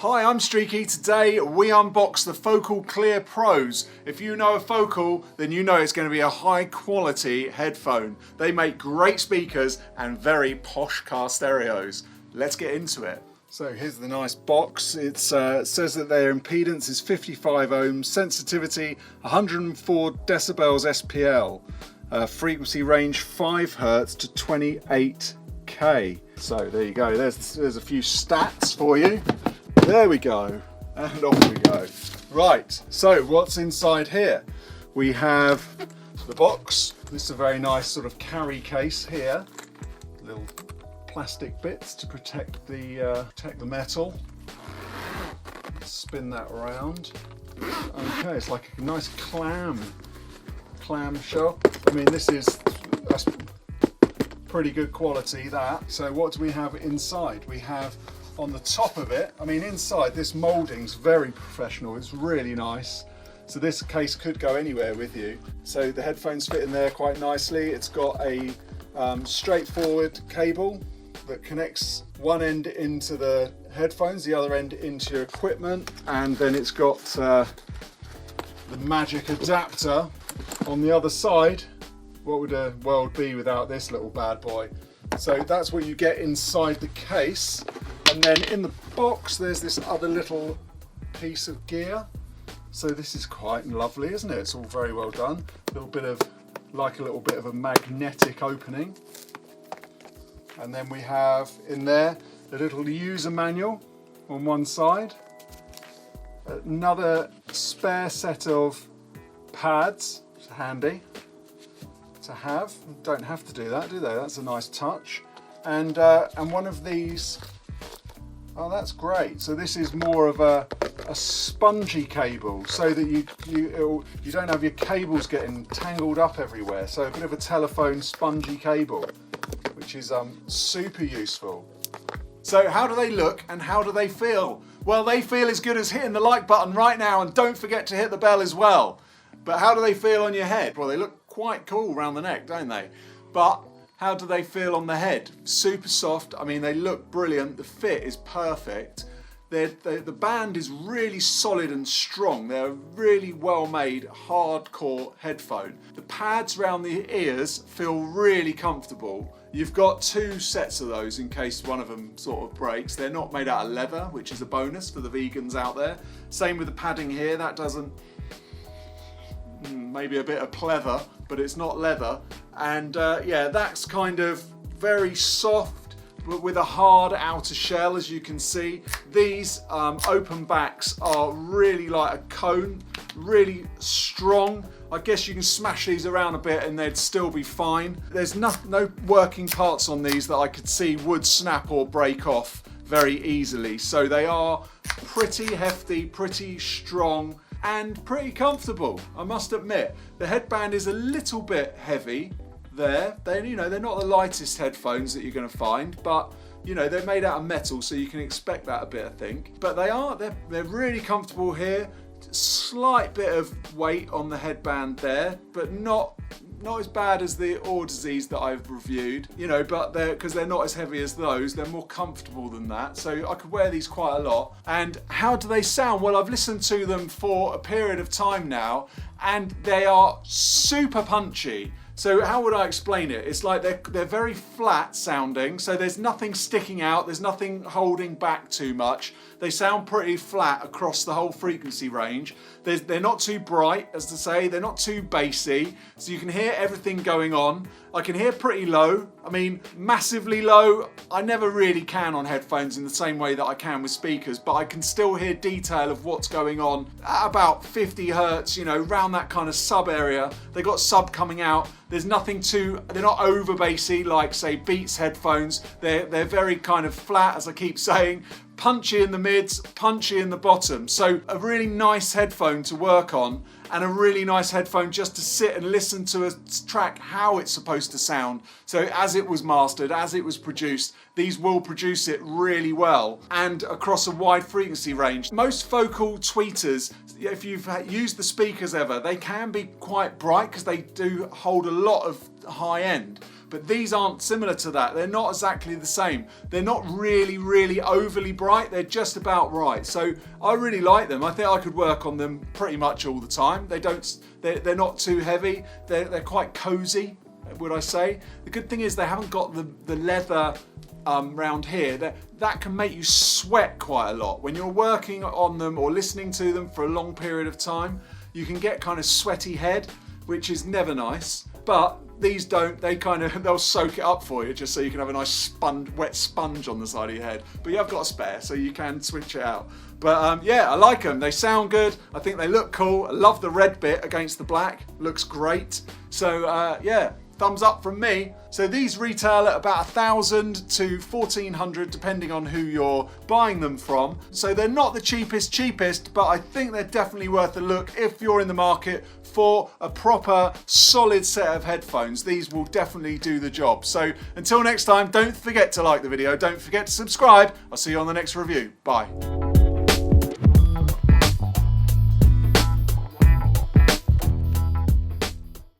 Hi, I'm Streaky. Today we unbox the Focal Clear Pros. If you know a Focal, then you know it's going to be a high quality headphone. They make great speakers and very posh car stereos. Let's get into it. So here's the nice box. It says that their impedance is 55 ohms, sensitivity 104 decibels SPL, frequency range 5 Hz to 28K. So there you go, there's a few stats for you. There we go, and off we go. Right, so what's inside here? We have the box. This is a very nice sort of carry case here. Little plastic bits to protect the metal. Spin that around. Okay, it's like a nice clam shell. I mean, that's pretty good quality, that. So what do we have inside? We have on the top of it, I mean, inside this moulding's very professional. It's really nice. So this case could go anywhere with you. So the headphones fit in there quite nicely. It's got a straightforward cable that connects one end into the headphones, the other end into your equipment, and then it's got the magic adapter on the other side. What would a world be without this little bad boy? So that's what you get inside the case. And then in the box, there's this other little piece of gear. So this is quite lovely, isn't it? It's all very well done. A little bit of a magnetic opening. And then we have in there a little user manual on one side. Another spare set of pads, which is handy to have. Don't have to do that, do they? That's a nice touch. And one of these. Oh, that's great. So this is more of a spongy cable, so that you don't have your cables getting tangled up everywhere. So a bit of a telephone spongy cable, which is super useful. So how do they look and how do they feel? Well, they feel as good as hitting the like button right now, and don't forget to hit the bell as well. But how do they feel on your head? Well, they look quite cool around the neck, don't they? But how do they feel on the head? Super soft. I mean, they look brilliant. The fit is perfect. The band is really solid and strong. They're a really well-made, hardcore headphone. The pads around the ears feel really comfortable. You've got two sets of those in case one of them sort of breaks. They're not made out of leather, which is a bonus for the vegans out there. Same with the padding here. That doesn't... maybe a bit of pleather, but it's not leather. And yeah, that's kind of very soft, but with a hard outer shell, as you can see. These open backs are really like a cone, really strong. I guess you can smash these around a bit and they'd still be fine. There's no working parts on these that I could see would snap or break off very easily. So they are pretty hefty, pretty strong, and pretty comfortable, I must admit. The headband is a little bit heavy there. They're not the lightest headphones that you're going to find, but they're made out of metal, so you can expect that a bit, I think. But they're really comfortable here. Slight bit of weight on the headband there, but not as bad as the Audisies that I've reviewed, but because they're not as heavy as those, they're more comfortable than that. So I could wear these quite a lot. And how do they sound? Well, I've listened to them for a period of time now, and they are super punchy. So how would I explain it? It's like they're very flat sounding, so there's nothing sticking out, there's nothing holding back too much. They sound pretty flat across the whole frequency range. They're not too bright, as to say, they're not too bassy, so you can hear everything going on. I can hear pretty low. I mean, massively low, I never really can on headphones in the same way that I can with speakers, but I can still hear detail of what's going on at about 50 Hertz, around that kind of sub area. They got sub coming out. There's nothing they're not over bassy like, say, Beats headphones. They're very kind of flat, as I keep saying, punchy in the mids, punchy in the bottom. So a really nice headphone to work on, and a really nice headphone just to sit and listen to a track how it's supposed to sound. So as it was mastered, as it was produced, these will produce it really well and across a wide frequency range. Most Focal tweeters, if you've used the speakers ever, they can be quite bright because they do hold a lot of high end. but these aren't similar to that. They're not exactly the same. They're not really overly bright. They're just about right. So I really like them. I think I could work on them pretty much all the time. They're not too heavy. They're quite cozy, would I say. The good thing is they haven't got the leather round here. That can make you sweat quite a lot. When you're working on them or listening to them for a long period of time, you can get kind of sweaty head, which is never nice. But these don't, they'll soak it up for you just so you can have a nice wet sponge on the side of your head. But you have got a spare, so you can switch it out. But yeah, I like them. They sound good. I think they look cool. I love the red bit against the black. Looks great. So yeah, thumbs up from me. So these retail at about 1,000 to 1,400 depending on who you're buying them from. So they're not the cheapest, but I think they're definitely worth a look if you're in the market for a proper solid set of headphones. These will definitely do the job. So until next time, don't forget to like the video, don't forget to subscribe. I'll see you on the next review. Bye.